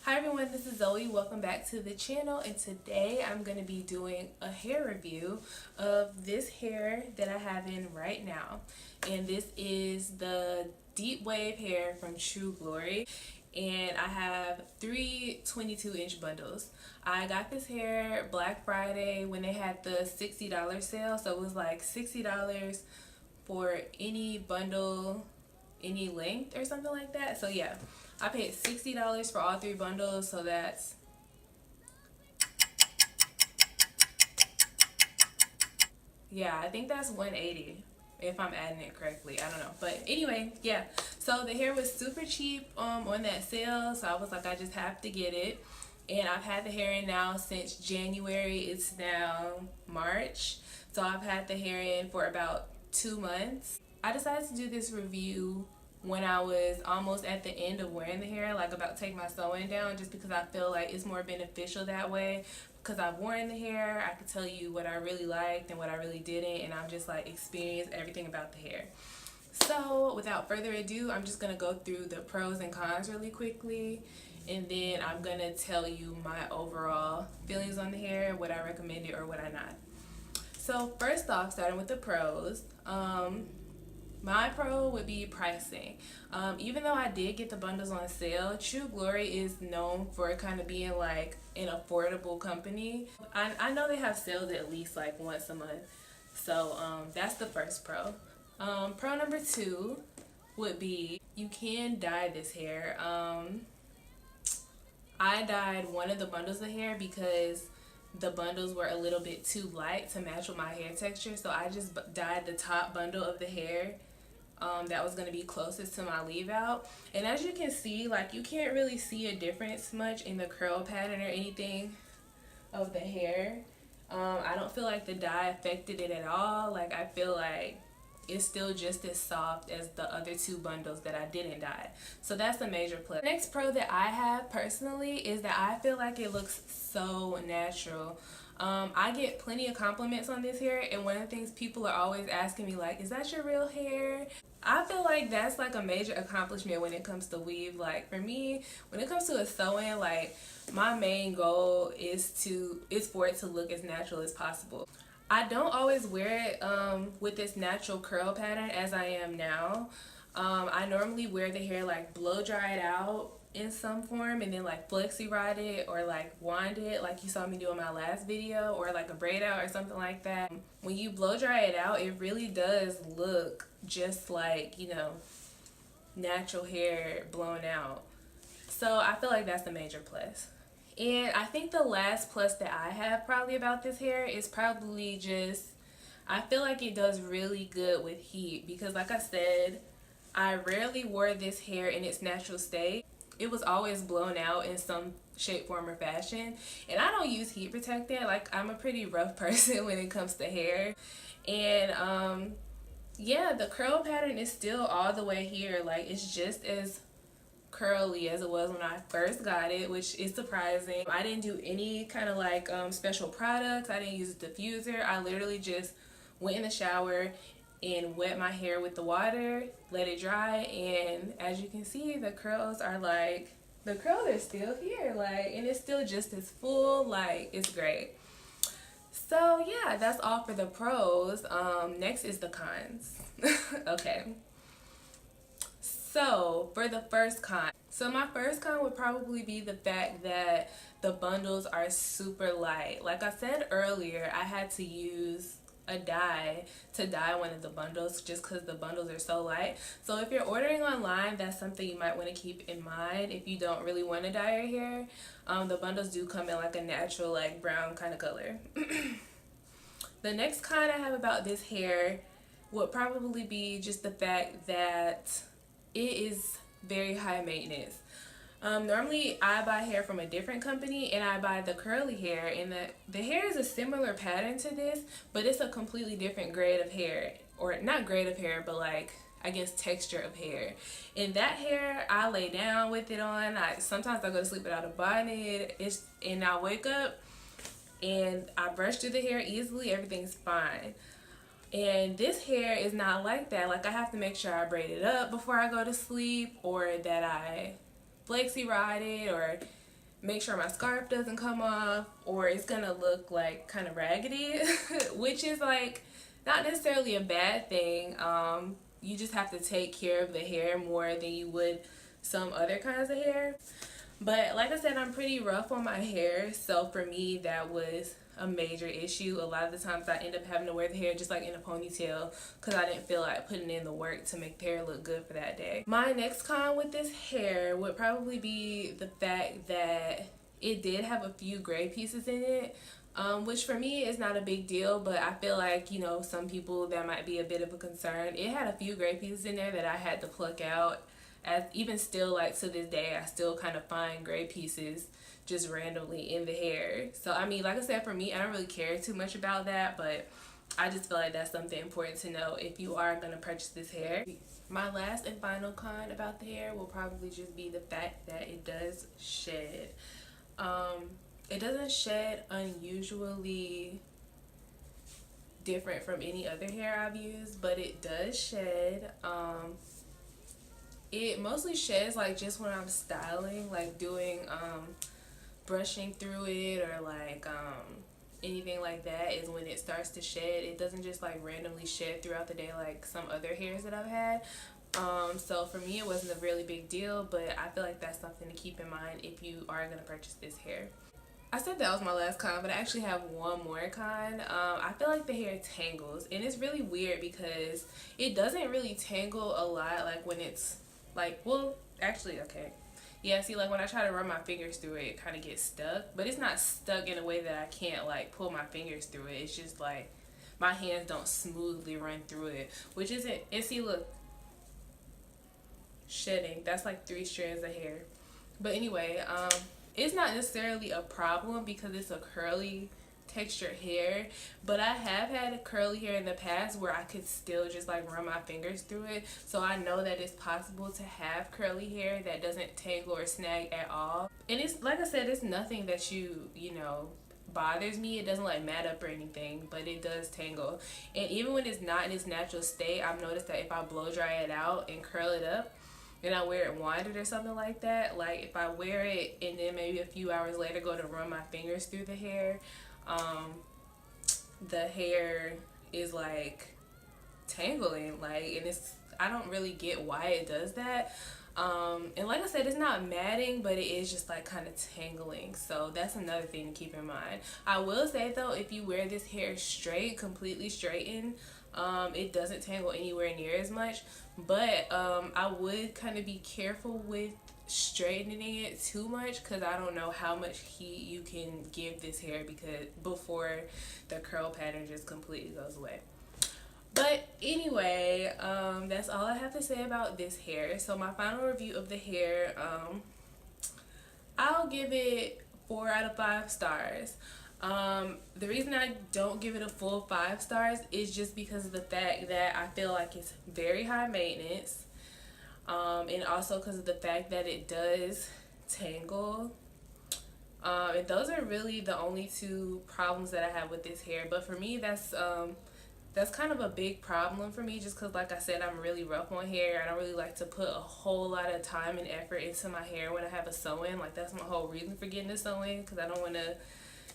Hi everyone, this is Zoe. Welcome back to the channel, and today I'm going to be doing a hair review of this hair that I have in right now. And this is the deep wave hair from True Glory, and I have three 22-inch bundles. I got this hair Black Friday when they had the $60 sale, so it was like $60 for any bundle, any length or something like that. So yeah, I paid $60 for all three bundles, so that's, yeah, I think that's 180 if I'm adding it correctly. I don't know, but anyway, yeah. So the hair was super cheap on that sale, so I was like, I just have to get it. And I've had the hair in now since January. It's now March, so I've had the hair in for about 2 months. I decided to do this review when I was almost at the end of wearing the hair, like about to take my sewing down, just because I feel like it's more beneficial that way. Because I've worn the hair, I can tell you what I really liked and what I really didn't, and I've just like experienced everything about the hair. So without further ado, I'm just gonna go through the pros and cons really quickly, and then I'm gonna tell you my overall feelings on the hair, what I recommended or what I not. So first off, starting with the pros, my pro would be pricing. Even though I did get the bundles on sale, True Glory is known for kind of being like an affordable company. I know they have sales at least like once a month. So that's the first pro. Pro number two would be you can dye this hair. I dyed one of the bundles of hair because the bundles were a little bit too light to match with my hair texture, so I just dyed the top bundle of the hair that was going to be closest to my leave out. And as you can see, like, you can't really see a difference much in the curl pattern or anything of the hair. I don't feel like the dye affected it at all. Like, I feel like it's still just as soft as the other two bundles that I didn't dye. So that's a major plus. Next pro that I have personally is that I feel like it looks so natural. I get plenty of compliments on this hair, and one of the things people are always asking me, like, is that your real hair? I feel like that's like a major accomplishment when it comes to weave. Like, for me, when it comes to a sewing, like, my main goal is for it to look as natural as possible. I don't always wear it with this natural curl pattern as I am now. I normally wear the hair like blow dry it out in some form and then like flexi rod it or like wand it like you saw me do in my last video, or like a braid out or something like that. When you blow dry it out, it really does look just like, you know, natural hair blown out. So I feel like that's a major plus. And I think the last plus that I have probably about this hair is probably just, I feel like it does really good with heat, because like I said, I rarely wore this hair in its natural state. It was always blown out in some shape, form, or fashion. And I don't use heat protectant. Like, I'm a pretty rough person when it comes to hair. And yeah, the curl pattern is still all the way here. Like, it's just as curly as it was when I first got it, which is surprising. I didn't do any kind of like special products. I didn't use a diffuser. I literally just went in the shower and wet my hair with the water, let it dry, and as you can see, the curls are like, the curls are still here, like, and it's still just as full. Like, it's great. So yeah, that's all for the pros. Next is the cons. Okay. So for the first con, so my first con would probably be the fact that the bundles are super light. Like I said earlier, I had to use a dye to dye one of the bundles just because the bundles are so light. So if you're ordering online, that's something you might want to keep in mind if you don't really want to dye your hair. The bundles do come in like a natural, like, brown kind of color. The next con I have about this hair would probably be just the fact that it is very high maintenance. Normally I buy hair from a different company and I buy the curly hair, and the hair is a similar pattern to this, but it's a completely different grade of hair, or not grade of hair, but like, I guess, texture of hair. And that hair, I lay down with it on. Sometimes I go to sleep without a bonnet, and I wake up and I brush through the hair easily, everything's fine. And this hair is not like that. Like, I have to make sure I braid it up before I go to sleep, or that I flexi rod it, or make sure my scarf doesn't come off, or it's gonna look like kind of raggedy, which is like not necessarily a bad thing. You just have to take care of the hair more than you would some other kinds of hair. But like I said, I'm pretty rough on my hair, so for me that was a major issue. A lot of the times I end up having to wear the hair just like in a ponytail because I didn't feel like putting in the work to make the hair look good for that day. My next con with this hair would probably be the fact that it did have a few gray pieces in it, which for me is not a big deal, but I feel like, you know, some people that might be a bit of a concern. It had a few gray pieces in there that I had to pluck out. As even still, like to this day, I still kind of find gray pieces just randomly in the hair. So I mean, like I said, for me, I don't really care too much about that, but I just feel like that's something important to know if you are going to purchase this hair. My last and final con about the hair will probably just be the fact that it does shed. It doesn't shed unusually different from any other hair I've used, but it does shed. It mostly sheds like just when I'm styling, like doing brushing through it, or like anything like that is when it starts to shed. It doesn't just like randomly shed throughout the day like some other hairs that I've had. So for me it wasn't a really big deal, but I feel like that's something to keep in mind if you are going to purchase this hair. I said that was my last con, but I actually have one more con. I feel like the hair tangles, and it's really weird because it doesn't really tangle a lot, like when it's like, well, actually, okay. Yeah, see, like when I try to run my fingers through it, it kind of gets stuck. But it's not stuck in a way that I can't like pull my fingers through it. It's just like my hands don't smoothly run through it, which isn't, and see, look, shedding. That's like 3 strands of hair. But anyway, it's not necessarily a problem because it's a curly textured hair, but I have had a curly hair in the past where I could still just like run my fingers through it, so I know that it's possible to have curly hair that doesn't tangle or snag at all. And it's like I said, it's nothing that you know bothers me. It doesn't like mat up or anything, but it does tangle. And even when it's not in its natural state, I've noticed that if I blow dry it out and curl it up and I wear it winded or something like that, like if I wear it and then maybe a few hours later go to run my fingers through the hair is like tangling, like, and it's, I don't really get why it does that. And like I said, it's not matting, but it is just like kind of tangling, so that's another thing to keep in mind. I will say though, if you wear this hair straight, completely straightened, it doesn't tangle anywhere near as much, but I would kind of be careful with straightening it too much, because I don't know how much heat you can give this hair because before the curl pattern just completely goes away. But anyway, that's all I have to say about this hair. So my final review of the hair, I'll give it 4 out of 5 stars. The reason I don't give it a full 5 stars is just because of the fact that I feel like it's very high maintenance, and also because of the fact that it does tangle. And those are really the only 2 problems that I have with this hair. But for me, that's kind of a big problem for me, just because like I said, I'm really rough on hair. I don't really like to put a whole lot of time and effort into my hair when I have a sew-in. Like, that's my whole reason for getting a sew-in, because I don't want to,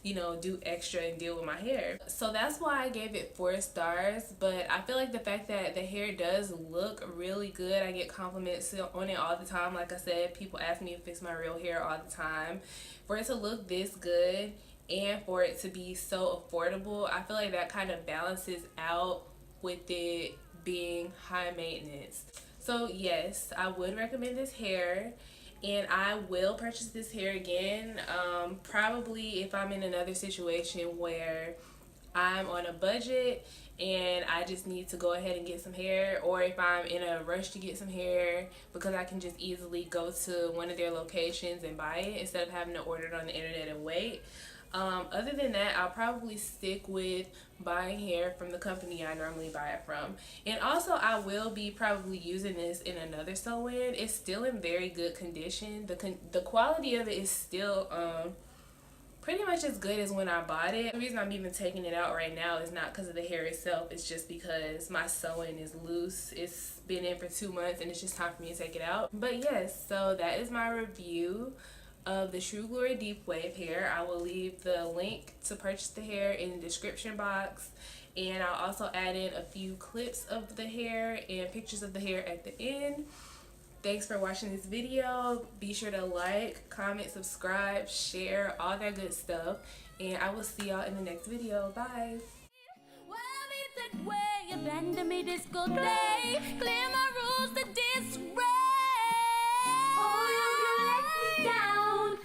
you know, do extra and deal with my hair. So that's why I gave it 4 stars. But I feel like the fact that the hair does look really good, I get compliments on it all the time. Like I said, people ask me if it's my real hair all the time. For it to look this good and for it to be so affordable, I feel like that kind of balances out with it being high maintenance. So yes, I would recommend this hair, and I will purchase this hair again, probably if I'm in another situation where I'm on a budget and I just need to go ahead and get some hair, or if I'm in a rush to get some hair because I can just easily go to one of their locations and buy it instead of having to order it on the internet and wait. Other than that, I'll probably stick with buying hair from the company I normally buy it from. And also, I will be probably using this in another sew-in. It's still in very good condition. The quality of it is still pretty much as good as when I bought it. The reason I'm even taking it out right now is not because of the hair itself. It's just because my sew-in is loose. It's been in for 2 months and it's just time for me to take it out. But yes, so that is my review of the True Glory Deep Wave hair. I will leave the link to purchase the hair in the description box, and I'll also add in a few clips of the hair and pictures of the hair at the end. Thanks for watching this video. Be sure to like, comment, subscribe, share, all that good stuff, and I will see y'all in the next video. Bye. Abandon me disco day, clear my rules to disarray. Oh,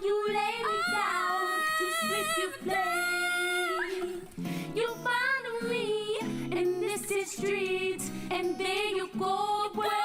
you lay me down to sleep, you play. You find me in this street, and there you go away.